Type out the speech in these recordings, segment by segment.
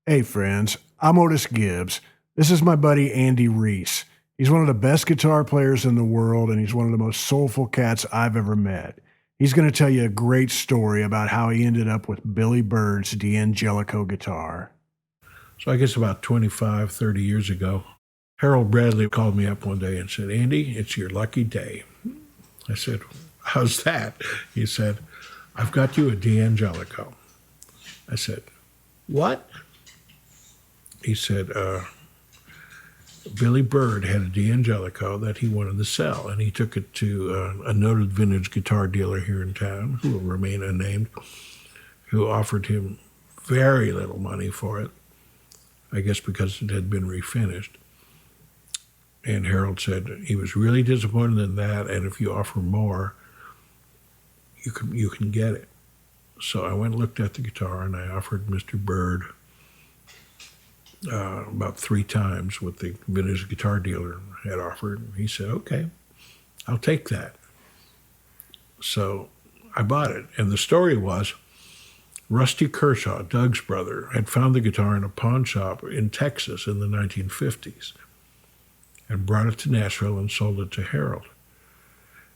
Hey, friends, I'm Otis Gibbs. This is my buddy Andy Reiss. He's one of the best guitar players in the world, and he's one of the most soulful cats I've ever met. He's going to tell you a great story about how he ended up with Billy Byrd's D'Angelico guitar. So I guess about 25, 30 years ago, Harold Bradley called me up one day and said, "Andy, it's your lucky day." I said, "How's that?" He said, "I've got you a D'Angelico." I said, "What?" He said, Billy Byrd had a D'Angelico that he wanted to sell, and he took it to a noted vintage guitar dealer here in town, who will remain unnamed, who offered him very little money for it, I guess because it had been refinished. And Harold said he was really disappointed in that, and if you offer more, you can get it. So I went and looked at the guitar, and I offered Mr. Byrd about 3 times what the vintage guitar dealer had offered. He said, "Okay, I'll take that." So I bought it. And the story was Rusty Kershaw, Doug's brother, had found the guitar in a pawn shop in Texas in the 1950s and brought it to Nashville and sold it to Harold.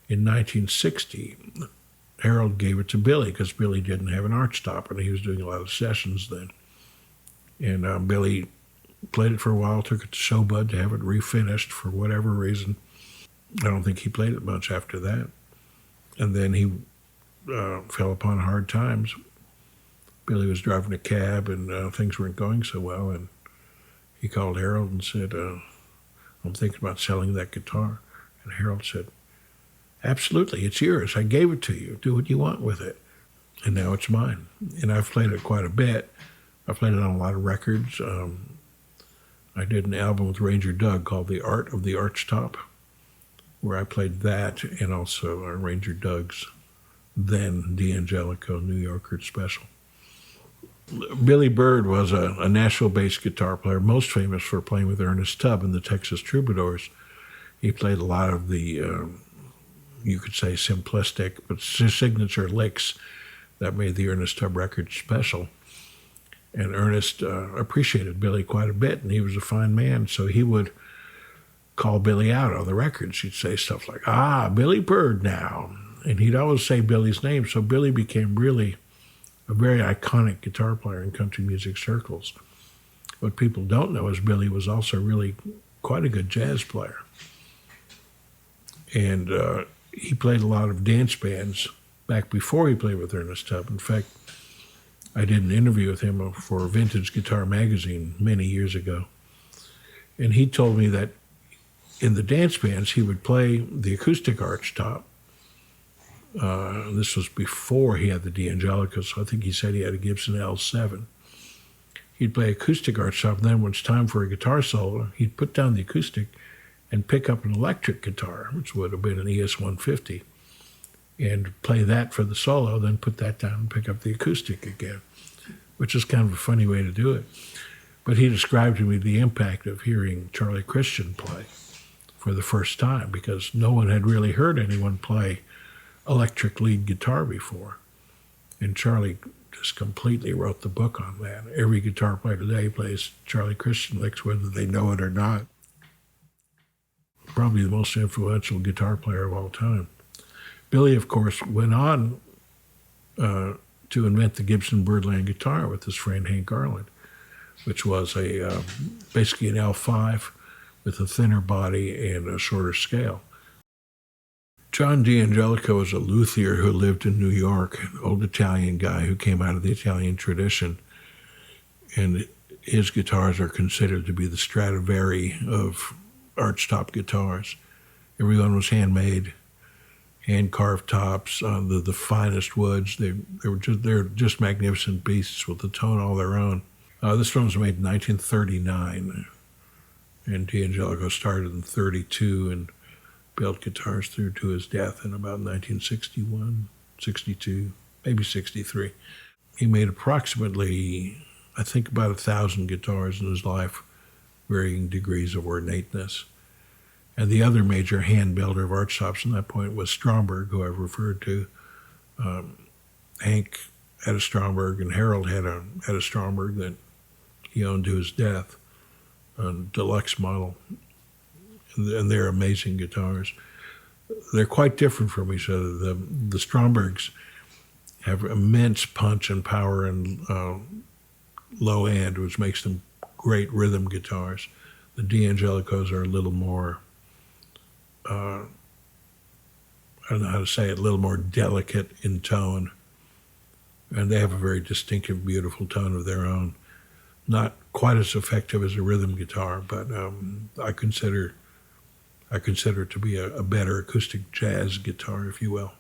In 1960, Harold gave it to Billy because Billy didn't have an Archtop, and he was doing a lot of sessions then. And Billy played it for a while, took it to Showbud to have it refinished for whatever reason. I don't think he played it much after that. And then he fell upon hard times. Billy was driving a cab, and things weren't going so well. And he called Harold and said, "I'm thinking about selling that guitar." And Harold said, "Absolutely, it's yours. I gave it to you. Do what you want with it." And now it's mine. And I've played it quite a bit. I played it on a lot of records. I did an album with Ranger Doug called The Art of the Archtop, where I played that and also Ranger Doug's then D'Angelico New Yorker special. Billy Byrd was a Nashville-based guitar player, most famous for playing with Ernest Tubb in the Texas Troubadours. He played a lot of the, you could say, simplistic, but signature licks that made the Ernest Tubb record special. And Ernest appreciated Billy quite a bit, and he was a fine man, so he would call Billy out on the records. He'd say stuff like, Billy Byrd now. And he'd always say Billy's name, so Billy became really a very iconic guitar player in country music circles. What people don't know is Billy was also really quite a good jazz player. And he played a lot of dance bands back before he played with Ernest Tubb. In fact, I did an interview with him for Vintage Guitar magazine many years ago. And he told me that in the dance bands, he would play the acoustic Archtop. This was before he had the D'Angelico, so I think he said he had a Gibson L7. He'd play acoustic Archtop, and then when it's time for a guitar solo, he'd put down the acoustic and pick up an electric guitar, which would have been an ES-150, and play that for the solo, then put that down and pick up the acoustic again, which is kind of a funny way to do it. But he described to me the impact of hearing Charlie Christian play for the first time, because no one had really heard anyone play electric lead guitar before. And Charlie just completely wrote the book on that. Every guitar player today plays Charlie Christian licks, whether they know it or not. Probably the most influential guitar player of all time. Billy, of course, went on to invent the Gibson Birdland guitar with his friend Hank Garland, which was basically an L5 with a thinner body and a shorter scale. John D'Angelico was a luthier who lived in New York, an old Italian guy who came out of the Italian tradition. And his guitars are considered to be the Stradivari of Archtop guitars. Everyone was handmade, hand-carved tops, the finest woods. They're just magnificent beasts with a tone all their own. This one was made in 1939, and D'Angelico started in 1932 and built guitars through to his death in about 1961, 62, maybe 63. He made approximately, I think, about 1,000 guitars in his life, varying degrees of ornateness. And the other major hand builder of Archtops from that point was Stromberg, who I've referred to. Hank had a Stromberg, and Harold had a Stromberg that he owned to his death, a deluxe model. And they're amazing guitars. They're quite different from each other. The Strombergs have immense punch and power and low end, which makes them great rhythm guitars. The D'Angelicos are a little more, I don't know how to say it, a little more delicate in tone. And they have a very distinctive, beautiful tone of their own. Not quite as effective as a rhythm guitar, but I consider it to be a better acoustic jazz guitar, if you will.